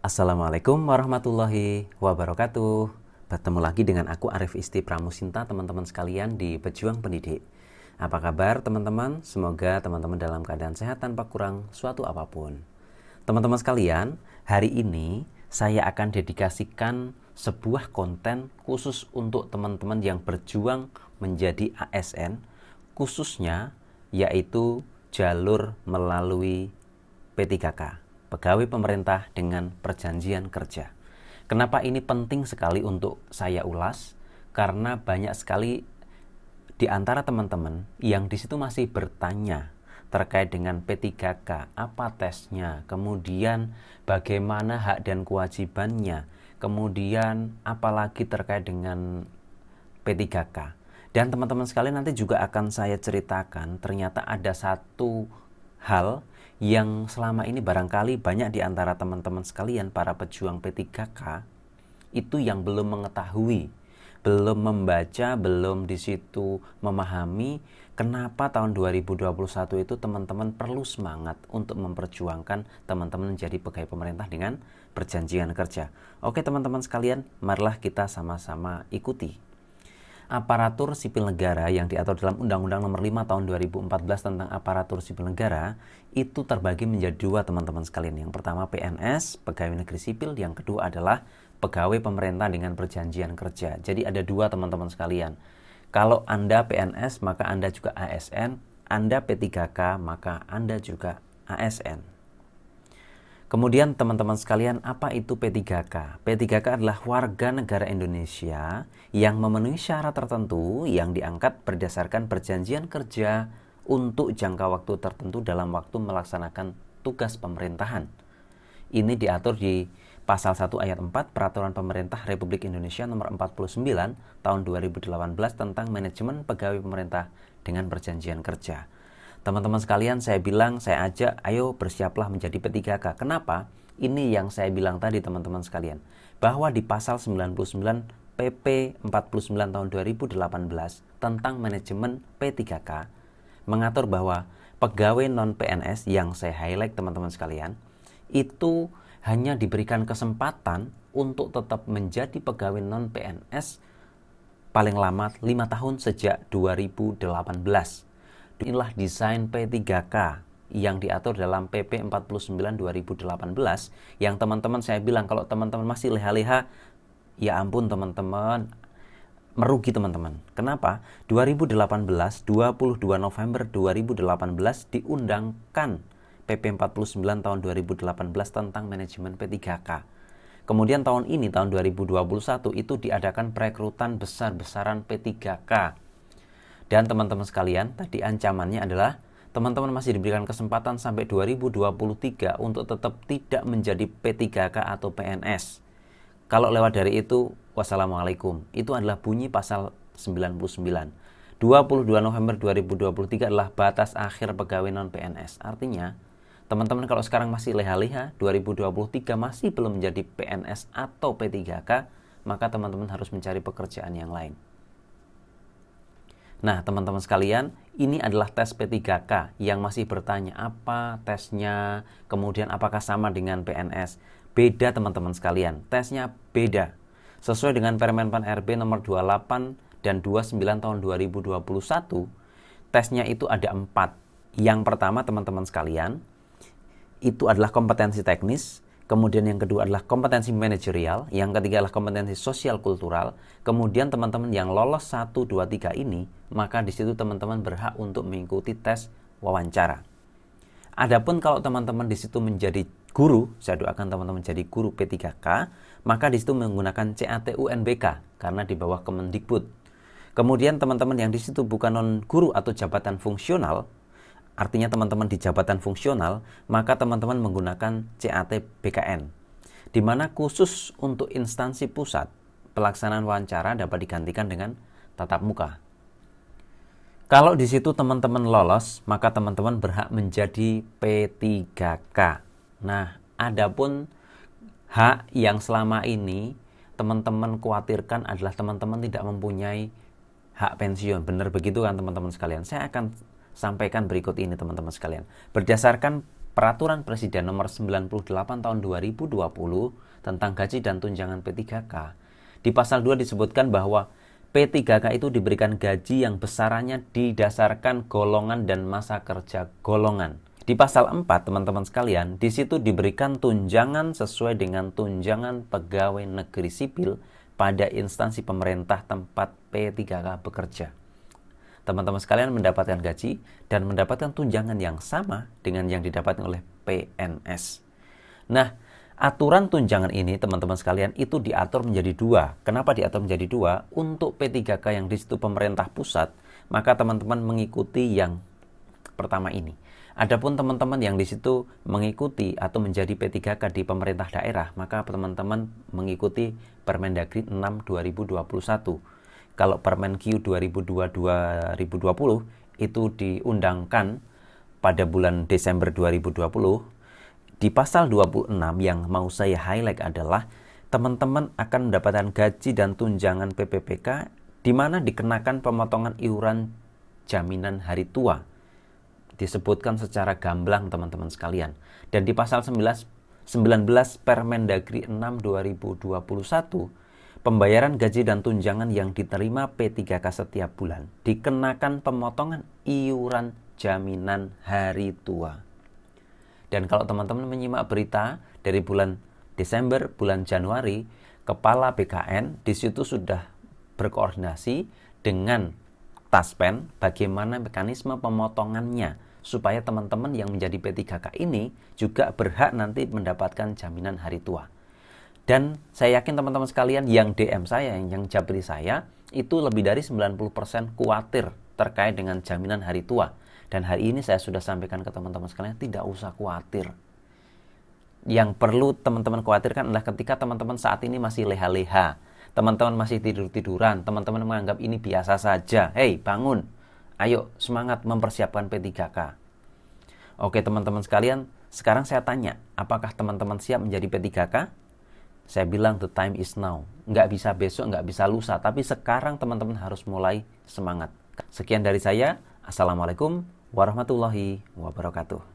Assalamualaikum warahmatullahi wabarakatuh. Bertemu lagi dengan aku Arif Isti Pramusinta, teman-teman sekalian di Pejuang Pendidik. Apa kabar teman-teman? Semoga teman-teman dalam keadaan sehat tanpa kurang suatu apapun. Teman-teman sekalian, hari ini saya akan dedikasikan sebuah konten khusus untuk teman-teman yang berjuang menjadi ASN, khususnya yaitu jalur melalui P3K. Pegawai pemerintah dengan perjanjian kerja. Kenapa ini penting sekali untuk saya ulas? Karena banyak sekali di antara teman-teman yang di situ masih bertanya terkait dengan P3K, apa tesnya, kemudian bagaimana hak dan kewajibannya, kemudian apalagi terkait dengan P3K. Dan teman-teman sekalian nanti juga akan saya ceritakan ternyata ada satu hal yang selama ini barangkali banyak di antara teman-teman sekalian para pejuang P3K itu yang belum mengetahui, belum membaca, belum di situ memahami kenapa tahun 2021 itu teman-teman perlu semangat untuk memperjuangkan teman-teman menjadi pegawai pemerintah dengan perjanjian kerja. Oke teman-teman sekalian, marilah kita sama-sama ikuti. Aparatur sipil negara yang diatur dalam Undang-Undang Nomor 5 Tahun 2014 tentang aparatur sipil negara itu terbagi menjadi dua teman-teman sekalian. Yang pertama PNS, pegawai negeri sipil, yang kedua adalah pegawai pemerintah dengan perjanjian kerja. Jadi ada dua teman-teman sekalian. Kalau Anda PNS maka Anda juga ASN, Anda P3K maka Anda juga ASN. Kemudian teman-teman sekalian, apa itu P3K? P3K adalah warga negara Indonesia yang memenuhi syarat tertentu yang diangkat berdasarkan perjanjian kerja untuk jangka waktu tertentu dalam waktu melaksanakan tugas pemerintahan. Ini diatur di Pasal 1 Ayat 4 Peraturan Pemerintah Republik Indonesia Nomor 49 Tahun 2018 tentang manajemen pegawai pemerintah dengan perjanjian kerja. Teman-teman sekalian, saya bilang, saya ajak, ayo bersiaplah menjadi P3K. Kenapa? Ini yang saya bilang tadi teman-teman sekalian. Bahwa di pasal 99 PP 49 tahun 2018 tentang manajemen P3K mengatur bahwa pegawai non-PNS yang saya highlight teman-teman sekalian, itu hanya diberikan kesempatan untuk tetap menjadi pegawai non-PNS paling lama 5 tahun sejak 2018. Inilah desain P3K yang diatur dalam PP 49 2018 yang teman-teman saya bilang kalau teman-teman masih leha-leha, ya ampun teman-teman, merugi teman-teman. Kenapa? 2018, 22 November 2018 diundangkan PP 49 tahun 2018 tentang manajemen P3K. Kemudian tahun ini, tahun 2021 itu diadakan perekrutan besar-besaran P3K. Dan teman-teman sekalian, tadi ancamannya adalah teman-teman masih diberikan kesempatan sampai 2023 untuk tetap tidak menjadi P3K atau PNS. Kalau lewat dari itu, wassalamualaikum. Itu adalah bunyi pasal 99. 22 November 2023 adalah batas akhir pegawai non-PNS. Artinya, teman-teman kalau sekarang masih leha-leha, 2023 masih belum menjadi PNS atau P3K, maka teman-teman harus mencari pekerjaan yang lain. Nah, teman-teman sekalian, ini adalah tes P3K yang masih bertanya apa tesnya, kemudian apakah sama dengan PNS. Beda teman-teman sekalian, tesnya beda. Sesuai dengan Permen Pan RB nomor 28 dan 29 tahun 2021, tesnya itu ada 4. Yang pertama teman-teman sekalian, itu adalah kompetensi teknis. Kemudian yang kedua adalah kompetensi manajerial, yang ketiga adalah kompetensi sosial kultural. Kemudian teman-teman yang lolos 1, 2, 3 ini, maka di situ teman-teman berhak untuk mengikuti tes wawancara. Adapun kalau teman-teman di situ menjadi guru, saya doakan teman-teman jadi guru P3K, maka di situ menggunakan CAT-UNBK karena di bawah Kemendikbud. Kemudian teman-teman yang di situ bukan non guru atau jabatan fungsional, artinya teman-teman di jabatan fungsional, maka teman-teman menggunakan CAT BKN. Di mana khusus untuk instansi pusat, pelaksanaan wawancara dapat digantikan dengan tatap muka. Kalau di situ teman-teman lolos, maka teman-teman berhak menjadi P3K. Nah, adapun hak yang selama ini teman-teman khawatirkan adalah teman-teman tidak mempunyai hak pensiun. Benar begitu kan teman-teman sekalian? Saya akan sampaikan berikut ini teman-teman sekalian. Berdasarkan Peraturan Presiden nomor 98 tahun 2020 tentang gaji dan tunjangan P3K. Di pasal 2 disebutkan bahwa P3K itu diberikan gaji yang besarannya didasarkan golongan dan masa kerja golongan. Di pasal 4, teman-teman sekalian, di situ diberikan tunjangan sesuai dengan tunjangan pegawai negeri sipil pada instansi pemerintah tempat P3K bekerja. Teman-teman sekalian mendapatkan gaji dan mendapatkan tunjangan yang sama dengan yang didapatkan oleh PNS. Nah, aturan tunjangan ini, teman-teman sekalian, itu diatur menjadi dua. Kenapa diatur menjadi dua? Untuk P3K yang di situ pemerintah pusat, maka teman-teman mengikuti yang pertama ini. Adapun teman-teman yang di situ mengikuti atau menjadi P3K di pemerintah daerah, maka teman-teman mengikuti Permendagri 6 2021. Kalau Permen-Q 2020 itu diundangkan pada bulan Desember 2020, di pasal 26 yang mau saya highlight adalah teman-teman akan mendapatkan gaji dan tunjangan PPPK di mana dikenakan pemotongan iuran jaminan hari tua. Disebutkan secara gamblang, teman-teman sekalian. Dan di pasal 19 Permendagri 6 2021, pembayaran gaji dan tunjangan yang diterima P3K setiap bulan dikenakan pemotongan iuran jaminan hari tua. Dan kalau teman-teman menyimak berita dari bulan Desember, bulan Januari, Kepala BKN di situ sudah berkoordinasi dengan Taspen bagaimana mekanisme pemotongannya supaya teman-teman yang menjadi P3K ini juga berhak nanti mendapatkan jaminan hari tua. Dan saya yakin teman-teman sekalian yang DM saya, yang japri saya, itu lebih dari 90% khawatir terkait dengan jaminan hari tua. Dan hari ini saya sudah sampaikan ke teman-teman sekalian, tidak usah khawatir. Yang perlu teman-teman khawatirkan adalah ketika teman-teman saat ini masih leha-leha, teman-teman masih tidur-tiduran, teman-teman menganggap ini biasa saja. Hei, bangun. Ayo, semangat mempersiapkan P3K. Oke, teman-teman sekalian, sekarang saya tanya, apakah teman-teman siap menjadi P3K? Saya bilang the time is now. Nggak bisa besok, nggak bisa lusa. Tapi sekarang teman-teman harus mulai semangat. Sekian dari saya. Assalamualaikum warahmatullahi wabarakatuh.